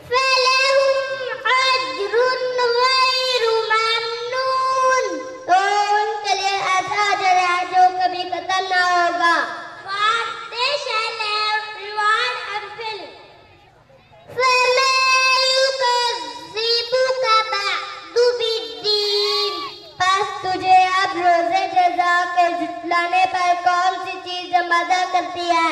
फलहुम अज्रुन गैरु ममनून, तो उनके लिए ऐसा अजर है जो कभी खत्म ना होगा। They shall have reward and fill. फमा युकज़्ज़िबुका बअदु बिद्दीन, बस तुझे अब रोज़े जज़ा के झुटलाने पर कौन सी चीज़ मदद करती है।